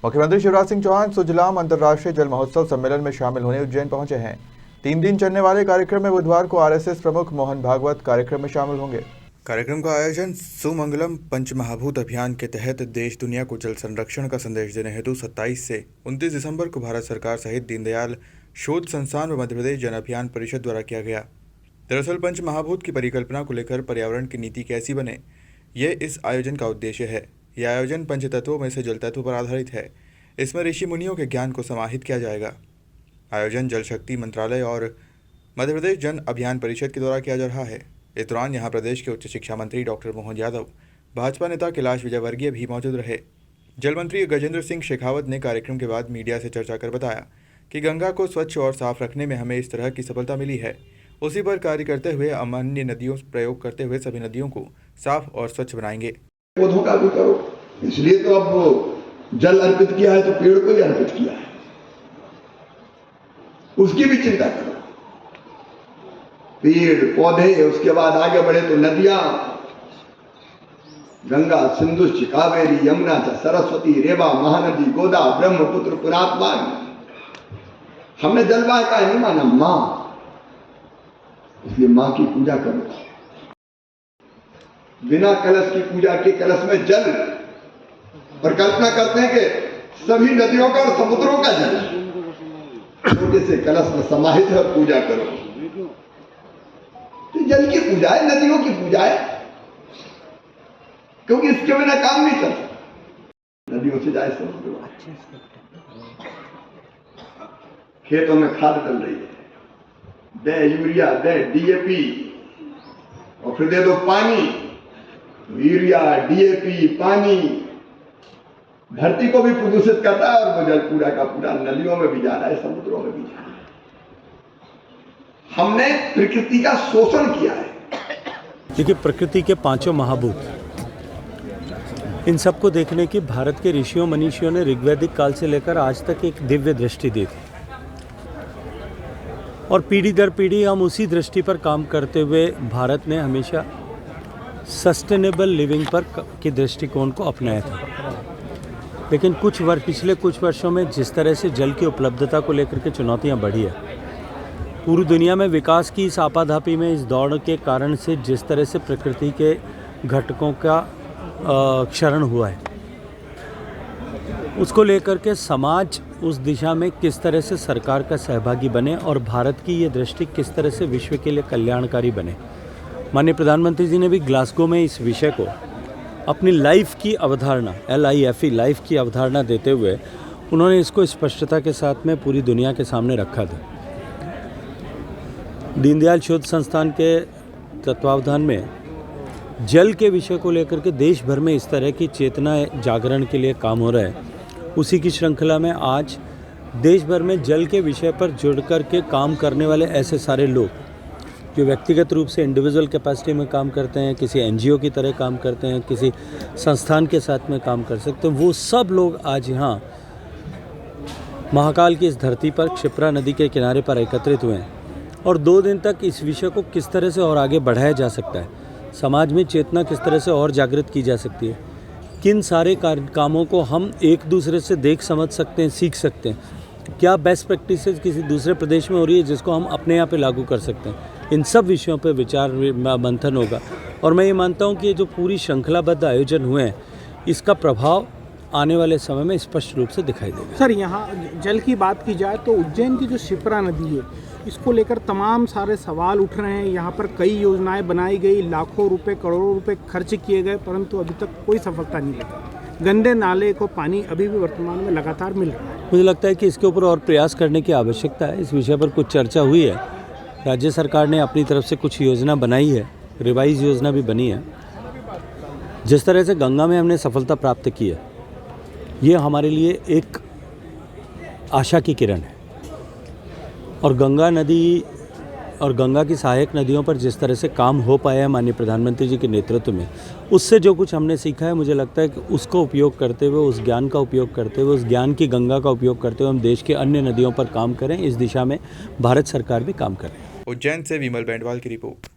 मुख्यमंत्री शिवराज सिंह चौहान सुजलाम अंतर्राष्ट्रीय जल महोत्सव सम्मेलन में शामिल होने उज्जैन पहुंचे हैं। 3 दिन चलने वाले कार्यक्रम में बुधवार को आरएसएस प्रमुख मोहन भागवत कार्यक्रम में शामिल होंगे। कार्यक्रम का आयोजन सुमंगलम पंचमहाभूत अभियान के तहत देश दुनिया को जल संरक्षण का संदेश देने हेतु 27 से 29 दिसंबर को भारत सरकार सहित दीनदयाल शोध संस्थान व मध्य प्रदेश जन अभियान परिषद द्वारा किया गया। दरअसल पंचमहाभूत की परिकल्पना को लेकर पर्यावरण की नीति कैसी बने, ये इस आयोजन का उद्देश्य है। यह आयोजन पंचतत्वों में से जल तत्व पर आधारित है। इसमें ऋषि मुनियों के ज्ञान को समाहित किया जाएगा। आयोजन जल शक्ति मंत्रालय और मध्य प्रदेश जन अभियान परिषद के द्वारा किया जा रहा है। इस दौरान यहां प्रदेश के उच्च शिक्षा मंत्री डॉक्टर मोहन यादव, भाजपा नेता कैलाश विजयवर्गीय भी मौजूद रहे। जल मंत्री गजेंद्र सिंह शेखावत ने कार्यक्रम के बाद मीडिया से चर्चा कर बताया कि गंगा को स्वच्छ और साफ रखने में हमें इस तरह की सफलता मिली है। उसी पर कार्य करते हुए हम अन्य नदियों प्रयोग करते हुए सभी नदियों को साफ और स्वच्छ बनाएंगे। पौधों का भी करो, इसलिए तो अब वो जल अर्पित किया है तो पेड़ को ही अर्पित किया है, उसकी भी चिंता करो। पेड़ पौधे, उसके बाद आगे बढ़े तो नदियां, गंगा, सिंधु, कावेरी, यमुना, सरस्वती, रेवा, महानदी, गोदा, ब्रह्मपुत्र, पुरातन। हमने जलवाय का नहीं माना मां, इसलिए मां की पूजा करो। बिना कलश की पूजा के कलश में जल, और कल्पना करते हैं कि सभी नदियों का और समुद्रों का जल छोटे से कलश में समाहित है और पूजा करो। तो जल की पूजा है, नदियों की पूजा है, क्योंकि इसके बिना काम नहीं चलता। नदियों से जाए समुद्र, खेतों में खाद डल रही है, दे यूरिया, दे डीएपी, और फिर दे दो पानी। यूरिया, डीएपी, पानी धरती को भी प्रदूषित करता है, और वो जल पूरा का पूरा नदियों में भी जा रहा है, समुद्रों में भी जा रहा है। हमने प्रकृति का शोषण किया है। देखिए, प्रकृति के 5 महाभूत, इन सबको देखने की भारत के ऋषियों मनीषियों ने ऋग्वैदिक काल से लेकर आज तक एक दिव्य दृष्टि दी थी, और पीढ़ी दर पीढ़ी हम उसी दृष्टि पर काम करते हुए भारत ने हमेशा सस्टेनेबल लिविंग पर के दृष्टिकोण को अपनाया था। लेकिन पिछले कुछ वर्षों में जिस तरह से जल की उपलब्धता को लेकर के चुनौतियां बढ़ी है, पूरी दुनिया में विकास की इस आपाधापी में, इस दौड़ के कारण से जिस तरह से प्रकृति के घटकों का क्षरण हुआ है, उसको लेकर के समाज उस दिशा में किस तरह से सरकार का सहभागी बने और भारत की ये दृष्टि किस तरह से विश्व के लिए कल्याणकारी बने। माननीय प्रधानमंत्री जी ने भी ग्लासगो में इस विषय को अपनी लाइफ की अवधारणा, LIFE लाइफ की अवधारणा देते हुए उन्होंने इसको स्पष्टता के साथ में पूरी दुनिया के सामने रखा था। दीनदयाल शोध संस्थान के तत्वावधान में जल के विषय को लेकर के देश भर में इस तरह की चेतना जागरण के लिए काम हो रहा है। उसी की श्रृंखला में आज देश भर में जल के विषय पर जुड़ कर के काम करने वाले ऐसे सारे लोग जो व्यक्तिगत रूप से इंडिविजुअल कैपेसिटी में काम करते हैं, किसी NGO की तरह काम करते हैं, किसी संस्थान के साथ में काम कर सकते हैं, वो सब लोग आज यहाँ महाकाल की इस धरती पर क्षिप्रा नदी के किनारे पर एकत्रित हुए हैं। और 2 दिन तक इस विषय को किस तरह से और आगे बढ़ाया जा सकता है, समाज में चेतना किस तरह से और जागृत की जा सकती है, किन सारे कामों को हम एक दूसरे से देख समझ सकते हैं, सीख सकते हैं, क्या बेस्ट प्रैक्टिसेस किसी दूसरे प्रदेश में हो रही है जिसको हम अपने यहाँ पे लागू कर सकते हैं, इन सब विषयों पे विचार मंथन होगा। और मैं ये मानता हूँ कि ये जो पूरी श्रृंखलाबद्ध आयोजन हुए हैं, इसका प्रभाव आने वाले समय में स्पष्ट रूप से दिखाई देगा। सर, यहाँ जल की बात की जाए तो उज्जैन की जो क्षिप्रा नदी है, इसको लेकर तमाम सारे सवाल उठ रहे हैं। यहाँ पर कई योजनाएं बनाई गई, लाखों रुपए करोड़ों रुपए खर्च किए गए, परंतु अभी तक कोई सफलता नहीं लगी। गंदे नाले को पानी अभी भी वर्तमान में लगातार मिल रहा है। मुझे लगता है कि इसके ऊपर और प्रयास करने की आवश्यकता है। इस विषय पर कुछ चर्चा हुई है, राज्य सरकार ने अपनी तरफ से कुछ योजना बनाई है, रिवाइज योजना भी बनी है। जिस तरह से गंगा में हमने सफलता प्राप्त की है, ये हमारे लिए एक आशा की किरण है। और गंगा नदी और गंगा की सहायक नदियों पर जिस तरह से काम हो पाया है माननीय प्रधानमंत्री जी के नेतृत्व में, उससे जो कुछ हमने सीखा है, मुझे लगता है कि उसको उपयोग करते हुए, उस ज्ञान का उपयोग करते हुए, उस ज्ञान की गंगा का उपयोग करते हुए हम देश के अन्य नदियों पर काम करें। इस दिशा में भारत सरकार भी काम कर रही है। उज्जैन से विमल बैंडवाल की रिपोर्ट।